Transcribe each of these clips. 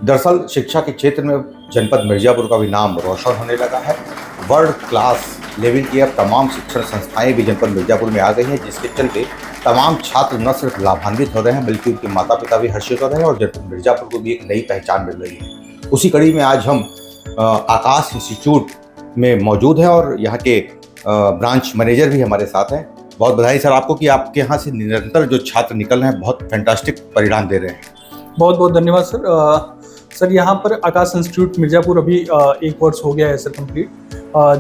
दरअसल शिक्षा के क्षेत्र में जनपद मिर्जापुर का भी नाम रोशन होने लगा है। वर्ल्ड क्लास लेवल की अब तमाम शिक्षण संस्थाएं भी जनपद मिर्जापुर में आ गई हैं, जिसके चलते तमाम छात्र न सिर्फ लाभान्वित हो रहे हैं बल्कि उनके माता पिता भी हर्षित हो रहे हैं और जनपद मिर्जापुर को भी एक नई पहचान मिल रही है। उसी कड़ी में आज हम आकाश इंस्टीट्यूट में मौजूद हैं और यहाँ के ब्रांच मैनेजर भी हमारे साथ हैं। बहुत बधाई सर आपको कि आपके यहाँ से निरंतर जो छात्र निकल रहे हैं बहुत फैंटास्टिक परिणाम दे रहे हैं। बहुत बहुत धन्यवाद सर। सर यहाँ पर आकाश इंस्टीट्यूट मिर्ज़ापुर अभी 1 वर्ष हो गया है सर कंप्लीट,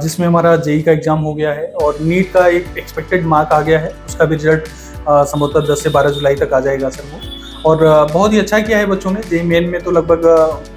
जिसमें हमारा जेई का एग्ज़ाम हो गया है और नीट का एक एक्सपेक्टेड मार्क आ गया है। उसका भी रिजल्ट संभवतः 10 से 12 जुलाई तक आ जाएगा सर वो। और बहुत ही अच्छा किया है बच्चों ने। जेई मेन में तो लगभग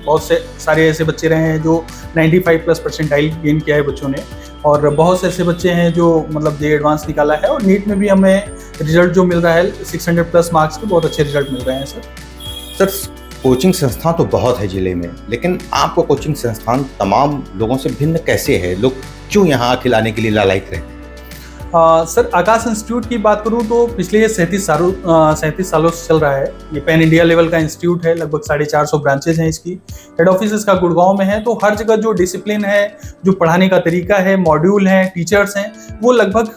बहुत से सारे ऐसे बच्चे रहे हैं जो 95+ परसेंटाइल गेन किया है बच्चों ने, और बहुत से ऐसे बच्चे हैं जो मतलब जेई एडवांस निकाला है। और नीट में भी हमें रिजल्ट जो मिल रहा है 600+ मार्क्स के बहुत अच्छे रिजल्ट मिल रहे हैं सर। कोचिंग संस्थान तो बहुत है जिले में, लेकिन आपको कोचिंग संस्थान तमाम लोगों से भिन्न कैसे है? लोग क्यों यहाँ खिलाने के लिए लालायित रहे? सर आकाश इंस्टीट्यूट की बात करूँ तो पिछले 37 सालों से चल रहा है। ये पैन इंडिया लेवल का इंस्टीट्यूट है, लगभग 450 ब्रांचेज हैं इसकी। हेड ऑफिस इसका गुड़गांव में है। तो हर जगह जो डिसिप्लिन है, जो पढ़ाने का तरीका है, मॉड्यूल हैं, टीचर्स हैं, वो लगभग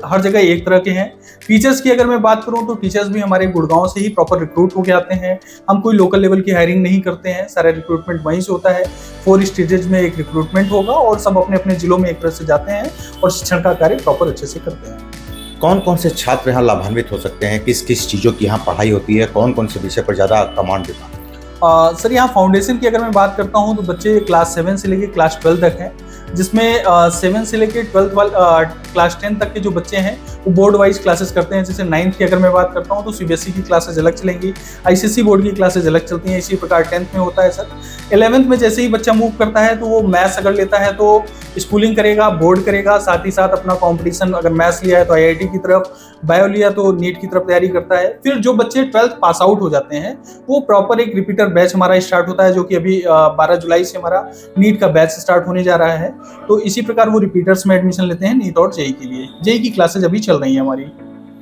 हर जगह एक तरह के हैं। टीचर्स की अगर मैं बात करूँ तो टीचर्स भी हमारे गुड़गांव से ही प्रॉपर रिक्रूट होकर आते हैं। हम कोई लोकल लेवल की हायरिंग नहीं करते हैं, सारा रिक्रूटमेंट वहीं से होता है। 4 स्टेजेज में एक रिक्रूटमेंट होगा और सब अपने अपने जिलों में एक तरह से जाते हैं और शिक्षण का कार्य प्रॉपर अच्छे से करते हैं। कौन कौन से छात्र यहाँ लाभान्वित हो सकते हैं? किस किस चीज़ों की यहाँ पढ़ाई होती है? कौन कौन से विषय पर ज़्यादा कमांड देता है? सर यहाँ फाउंडेशन की अगर मैं बात करता हूँ तो बच्चे क्लास 7 से लेकर क्लास 12 तक हैं, जिसमें 7 से लेकर क्लास 10 तक के जो बच्चे हैं वो बोर्ड वाइज क्लासेस करते हैं। जैसे 9th की अगर मैं बात करता हूँ तो सीबीएसई की क्लासेज अलग चलेंगी, आईसीएसई बोर्ड की क्लासेज अलग चलती हैं। इसी प्रकार 10th में होता है सर। 11th में जैसे ही बच्चा मूव करता है तो वो मैथ्स अगर लेता है तो स्कूलिंग करेगा, बोर्ड करेगा, साथ ही साथ अपना कॉम्पिटिशन, अगर मैथ्स लिया है तो आईआईटी की तरफ, बायो लिया तो नीट की तरफ तैयारी करता है। फिर जो बच्चे 12th पास आउट हो जाते हैं वो प्रॉपर एक रिपीटर बैच हमारा स्टार्ट होता है, जो कि अभी 12 जुलाई से हमारा नीट का बैच स्टार्ट होने जा रहा है। तो इसी प्रकार वो रिपीटर्स में एडमिशन लेते हैं नीट और जेई के लिए। जेई की क्लासेज अभी चल रही है हमारी।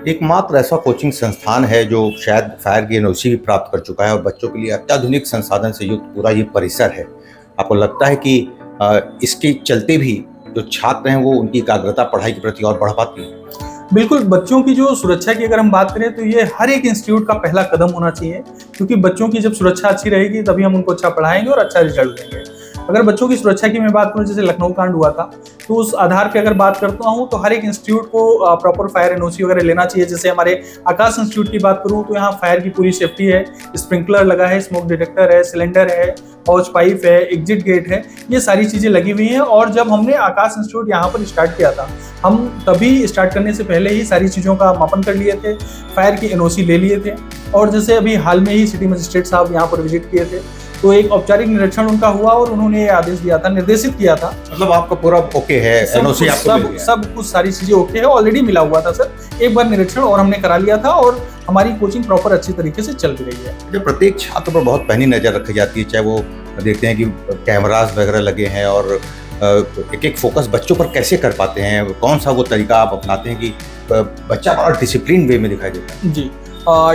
एकमात्र ऐसा कोचिंग संस्थान है जो शायद फायर की एनओसी भी प्राप्त कर चुका है और बच्चों के लिए अत्याधुनिक संसाधन से युक्त पूरा ये परिसर है। आपको लगता है कि इसके चलते भी जो छात्र हैं वो उनकी एकाग्रता पढ़ाई के प्रति और बढ़ पाती है? बिल्कुल, बच्चों की जो सुरक्षा की अगर हम बात करें तो ये हर एक इंस्टीट्यूट का पहला कदम होना चाहिए, क्योंकि बच्चों की जब सुरक्षा अच्छी रहेगी तभी हम उनको अच्छा पढ़ाएंगे और अच्छा रिजल्ट देंगे। अगर बच्चों की सुरक्षा की मैं बात करूं, जैसे लखनऊ कांड हुआ था, तो उस आधार पे अगर बात करता हूं तो हर एक इंस्टीट्यूट को प्रॉपर फायर एनओसी वगैरह लेना चाहिए। जैसे हमारे आकाश इंस्टीट्यूट की बात करूं तो यहाँ फायर की पूरी सेफ्टी है, स्प्रिंकलर लगा है, स्मोक डिटेक्टर है, सिलेंडर है, हॉज पाइप है, एग्जिट गेट है, ये सारी चीज़ें लगी हुई हैं। और जब हमने आकाश इंस्टीट्यूट यहाँ पर स्टार्ट किया था, हम तभी स्टार्ट करने से पहले ही सारी चीज़ों का मापन कर लिए थे, फायर की एनओसी ले लिए थे। और जैसे अभी हाल में ही सिटी मजिस्ट्रेट साहब यहाँ पर विजिट किए थे तो एक औपचारिक निरीक्षण उनका हुआ और उन्होंने ये आदेश दिया था, निर्देशित किया था। मतलब आपका पूरा ओके है, एनओसी आपको मिल गया? सब कुछ सारी चीजें ओके है, ऑलरेडी मिला हुआ था सर। एक बार निरीक्षण और हमने करा लिया था और हमारी कोचिंग प्रॉपर अच्छी तरीके से चल रही है। जो प्रत्येक छात्र पर बहुत पैनी नजर रखी जाती है, चाहे वो देखते हैं कि कैमरास वगैरह लगे हैं और एक एक फोकस बच्चों पर कैसे कर पाते हैं? कौन सा वो तरीका आप अपनाते हैं कि बच्चा बड़ा डिसिप्लिन वे में दिखाई देता है? जी,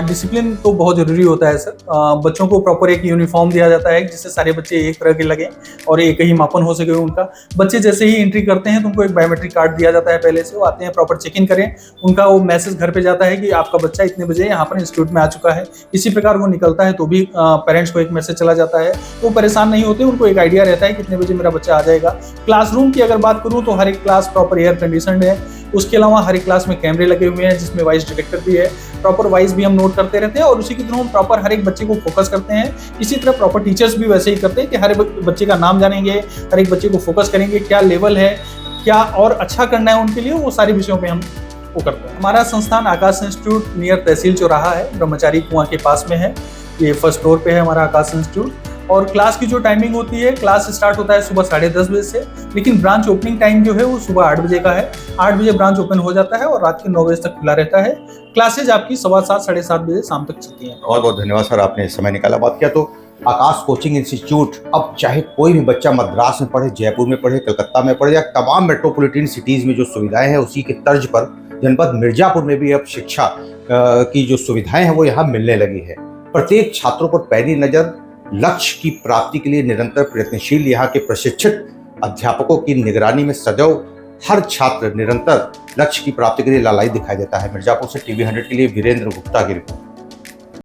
डिसिप्लिन तो बहुत ज़रूरी होता है सर। बच्चों को प्रॉपर एक यूनिफॉर्म दिया जाता है जिससे सारे बच्चे एक तरह के लगें और एक ही मापन हो सके उनका। बच्चे जैसे ही एंट्री करते हैं तो उनको एक बायोमेट्रिक कार्ड दिया जाता है, पहले से वो आते हैं, प्रॉपर चेक इन करें, उनका वो मैसेज घर पे जाता है कि आपका बच्चा इतने बजे यहाँ पर इंस्टीट्यूट में आ चुका है। इसी प्रकार वो निकलता है तो भी पेरेंट्स को एक मैसेज चला जाता है, तो परेशान नहीं होते, उनको एक आइडिया रहता है कितने बजे मेरा बच्चा आ जाएगा। क्लासरूम की अगर बात करूँ तो हर एक क्लास प्रॉपर एयर कंडीशनड है। उसके अलावा हर एक क्लास में कैमरे लगे हुए हैं जिसमें वॉइस डिटेक्टर भी है, प्रॉपर वॉइस भी हम नोट करते रहते हैं और उसी के थ्रू हम प्रॉपर हर एक बच्चे को फोकस करते हैं। इसी तरह प्रॉपर टीचर्स भी वैसे ही करते हैं कि हर एक बच्चे का नाम जानेंगे, हर एक बच्चे को फोकस करेंगे, क्या लेवल है, क्या और अच्छा करना है उनके लिए, वो सारे विषयों पे हम वो करते हैं। हमारा संस्थान आकाश इंस्टीट्यूट नियर तहसील चौराहा है, ब्रह्मचारी कुआं के पास में है। ये फर्स्ट फ्लोर पे है हमारा आकाश इंस्टीट्यूट। और क्लास की जो टाइमिंग होती है, क्लास स्टार्ट होता है सुबह 10:30 बजे से, लेकिन ब्रांच ओपनिंग टाइम जो है वो सुबह 8 बजे का है। 8 बजे ब्रांच ओपन हो जाता है और रात के 9 बजे तक खुला रहता है। क्लासेज आपकी 7:15 साढ़े 7 बजे शाम तक चलती हैं। बहुत बहुत धन्यवाद सर, आपने समय निकाला बात किया। तो आकाश कोचिंग इंस्टीट्यूट, अब चाहे कोई भी बच्चा मद्रास में पढ़े, जयपुर में पढ़े, कलकत्ता में पढ़े या तमाम मेट्रोपॉलिटन सिटीज़ में जो सुविधाएं हैं उसी के तर्ज पर जनपद मिर्जापुर में भी अब शिक्षा की जो सुविधाएं हैं वो यहाँ मिलने लगी है। प्रत्येक छात्रों पर पैनी नज़र, लक्ष्य की प्राप्ति के लिए निरंतर प्रयत्नशील यहाँ के प्रशिक्षित अध्यापकों की निगरानी में सदैव हर छात्र निरंतर लक्ष्य की प्राप्ति के लिए लालायित दिखाई देता है। मिर्जापुर से TV 100 के लिए वीरेंद्र गुप्ता की रिपोर्ट।